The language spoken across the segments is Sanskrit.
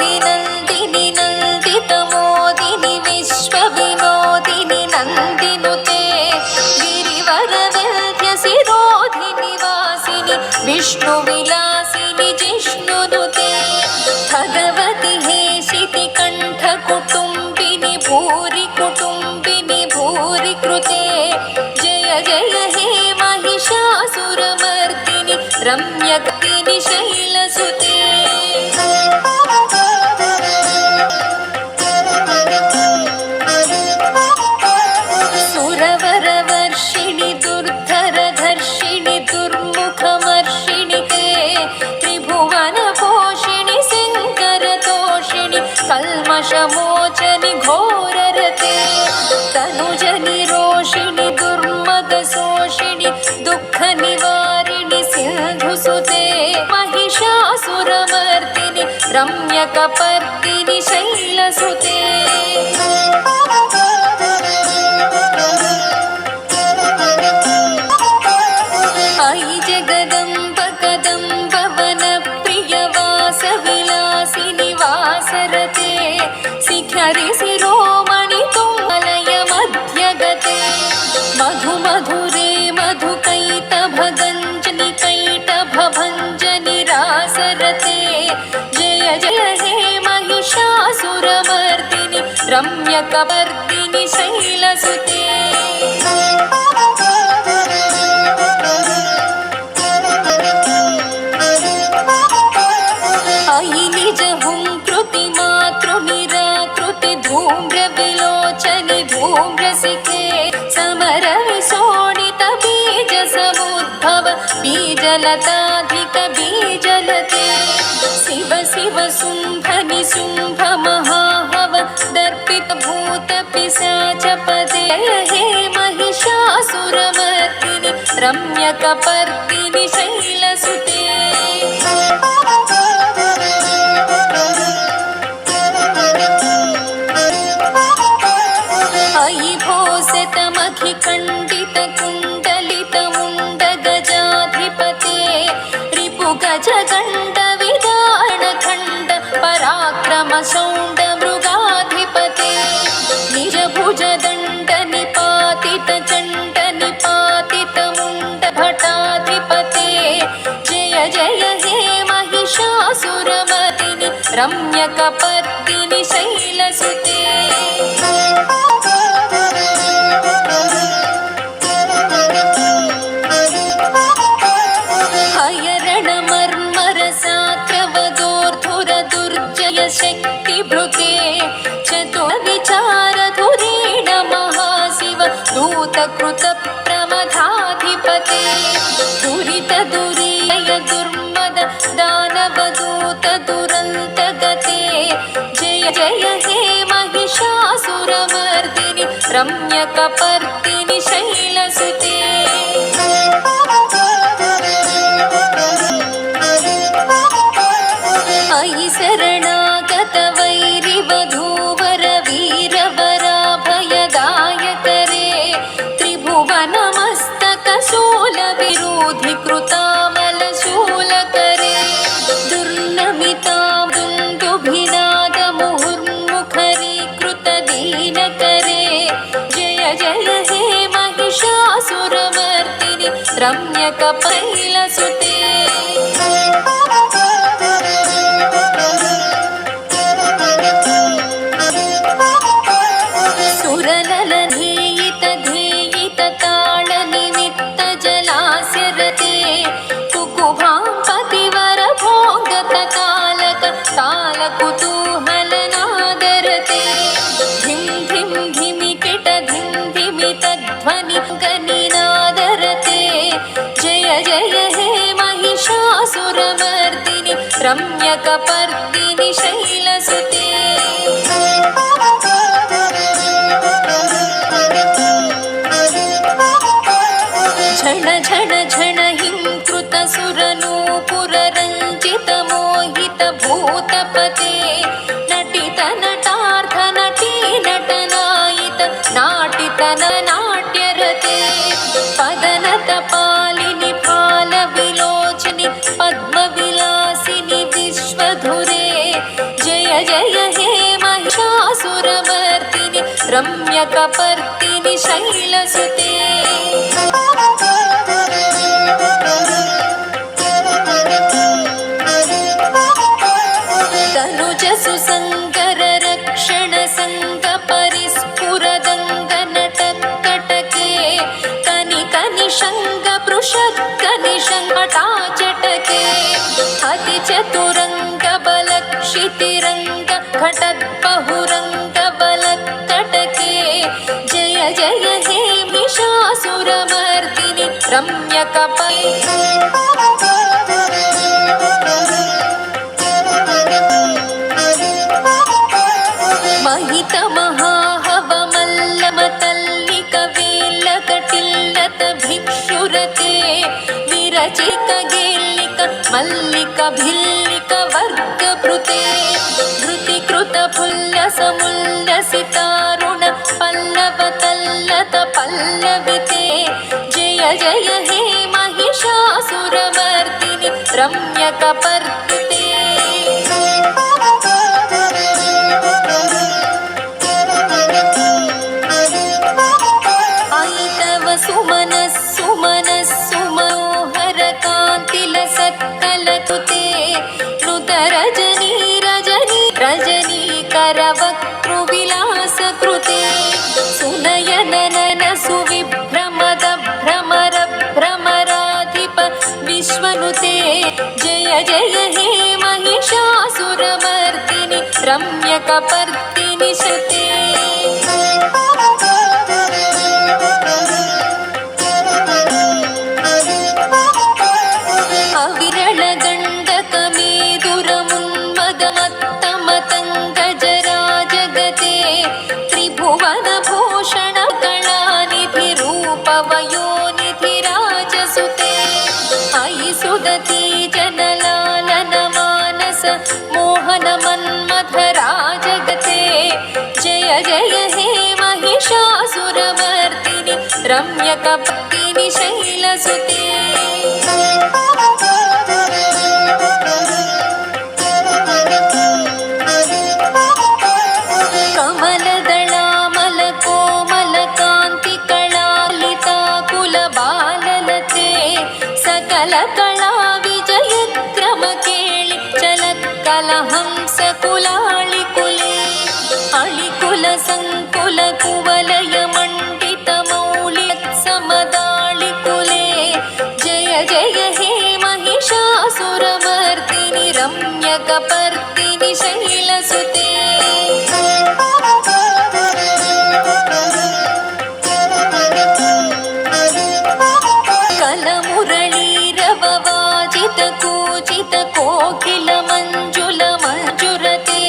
गिरिनन्दिनि नन्दितमोदिनि विश्वविनोदिनि नन्दिनुते गिरिवरविद्यसिरोधिनि वासिनि विष्णुविलासिनि जिष्णुनुते भगवति हेशिति कण्ठकुटुम्बिनि भूरि कुटुम्बिनि भूरि कृते जय जय हे महिषासुरमर्दिनि रम्यगतिनि शैलसुते सुरवरवर्षिणि दुर्धरधर्षिणि दुर्मुखमर्षिणि ते त्रिभुवनपोषिणि शङ्करतोषिणि कल्मषमोचनि घोररते तनुजनि रोषिणि दुर्मदशोषिणि दुःखनिवारिणि सिन्धुसुते महिषासुरमर्दिनि रम्यकपर्दिनि शैलसुते अयि जगदम्ब कदम्ब वनप्रियवासविलासिनि वासरते शिखरि शिरोमणि तुङ्गलय मध्यगते मधुमधुरे मधुकैटभगञ्जनि कैटभभञ्जनि रासरते जय जय हे महिषासुरमर्दिनि रम्यकपर्दिनि शैलसुते अयि निज हुंकृति मातृनिराकृति धूम्रविलोचनि धूम्रसिके समर विशोणित बीज समुद्भव बीजलताधिक बीजलते शिव शिव शुंभ निशुंभ महाहव दर्पित भूत पिशाच पदे हे महिषासुरमर्दिनि रम्यकपर्दिनि शैलसुते अयि भोसतमखिखण्डित कुण्डलित मुण्डगजाधिपते रिपुगजगण्ड विदारण खण्ड पराक्रम शौण्ड मृगाधिपते निज भुजदण्ड निपातित चण्ड निपातित मुण्ड भटाधिपते जय जय हे महिषासुरमर्दिनि रम्यकपर्दिनि शैलसुते शक्तिभृते चतुर्विचारधुरीण महाशिव दूतकृतप्रमथाधिपते दुरितदुरीय दुर्मद दानवदूत दुरन्तगते जय जय हे महिषासुरमर्दिनि रम्यकपर्दिनि शैलसुते अयि शरणागत वैरिवधूवर वीरवराभयदायकरे त्रिभुवनमस्तक शूलविरोधि कृतामलशूलकरे दुर्नमितां दुन्दुभिनाद मुहुर्मुखरीकृत दीनकरे जय जय हे महिषासुरमर्दिनि रम्यकपैलसुते सुरनलधेयित धेयित ताळनिमित्त जलास्यरते कुकुभां पतिवर भोगत कालक कालकुतूहलनादरते धिं धिं धिमिकिट धिं धिमित ध्वनि गनिनादरते जय जय हे महिषासुरमर्दिनि रम्यकपर्दिनि शैलसुते झण झण झण हिंकृत सुरनूपुररञ्जित मोहित भूतपते नटित नटार्थ नटी नटनायित नाटित नाट्यरते पदनत पालिनि फाल विलोचनि पद्मविलासिनि विश्वधुरे जय रम्यकपर्दिनि शैलसुते तनुजसुसङ्गररक्षणसङ्गपरिस्फुरदङ्गनटकटके कनिकनिशङ्गपृषत्कनिशङ्गटाचटके अतिचतुरङ्गबलक्षितिरङ्गघटद्बहुरङ्गबलत्तटके जय जय हे महिषासुरमर्दिनि महितमहाहवमल्लमतल्लिकवेल्लकटिल्लतभिक्षुरते विरचिकगेल्लिक मल्लिकभिल्लिकवर्गभृते धृतिकृतफुल्लसमुल्लसितारुण पल्लवतल्लत पल्लविते जय जय हे महिषासुरमर्दिनि रम्यकपर्दिते सुमनस्सुमनस्सुमनोहरकान्तिलसत्कलतुते नुतरजनी रजनी रजनीकरवक्तृविलासकृते सुनयननन सुविभ्रमद भ्रमर भ्रमराधिप विश्वनुते जय जय हे महिषासुरमर्दिनि रम्यकपर्दिनि शते अविरलगण्डकमेदुरमुन्मदमत्तमतङ्गजराजगते त्रिभुवनभूषणकलानिधिरूपवयोनिधिराजसुते अयि सुदती जनलालनमानस मोहनमन्मथराजगते जय जय हे महिषासुरमर्दिनि रम्यकपर्दिनि शैलसुते कमलदळामलकोमलकान्तिकलालिताकुलबाललते सकलकला विजयक्रमकेळि चलत्कलहंसकुलाळिकुले अळिकुलसङ्कुलकुवलयमण्डितमौलिसमदाळिकुले जय जय हे महिषासुरमर्दिनि रम्यकपर्दिनि शैलसुते कूचितकोकिलमञ्जुलमञ्जुरते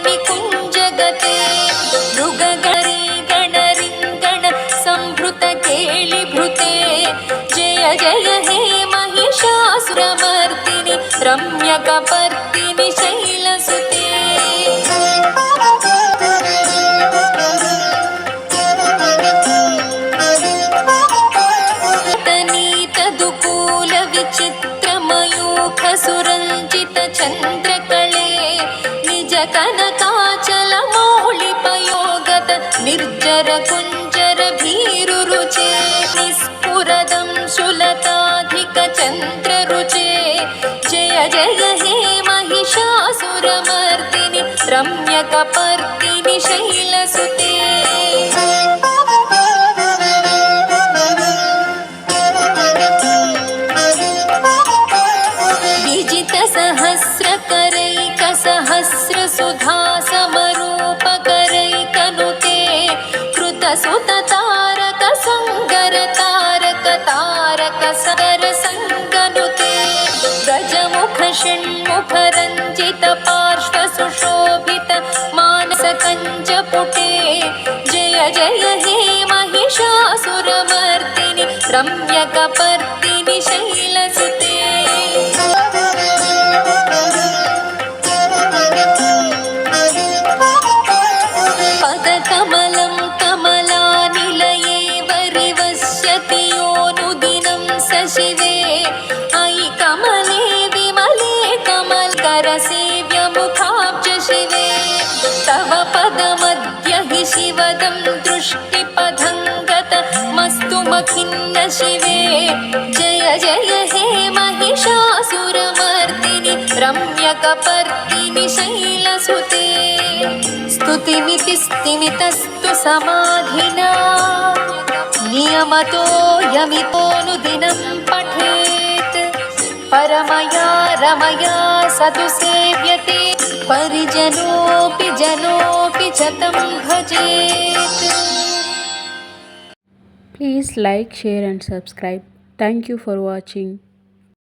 मिलितमिलिन्दमनोहरगुम्भितरञ्जितशैलनिकुञ्जगते मृगगरे गणरिङ्गण संभृतकेलिभृते जय जय हे महिषासुरमर्दिनि रम्यकपर्दिनि शैलसुते सुरञ्जितचन्द्रकळे निजकनकाचलमौलिपयोगत निर्जरकुञ्जरभीरुरुचे निस्फुरदं शुलताधिकचन्द्ररुचे जय जय हे महिषासुरमर्दिनि रम्यकपर्दिनि शैलसुते सहस्रकरैकसहस्रसुधासमरूपकरैकनुते कृतसुततारकसङ्गरतारकतारकसगरसङ्गनुते गजमुखषण्मुखरञ्जितपार्श्वसुशोभित मानसकञ्जपुटे जय जय हे महिषासुरमर्दिनि रम्यकपर्दिनि शैलसुते पदकमलं कमलानिलये वरिवस्यति योऽनुदिनं स शिवे अयि कमले विमले कमलकरसे सृष्टिपथङ्गत मस्तुमखिन्न शिवे जय जय हे महिषासुरमर्दिनि रम्यकपर्दिनि शैलसुते स्तुतिमिति स्तिमितस्तु समाधिना नियमतो यमितोऽनुदिनं पठेत् परमया रमया सतु सेव्यते परिजनोऽपि जनोऽपि च तं भजेत्. Please like, share and subscribe. Thank you for watching.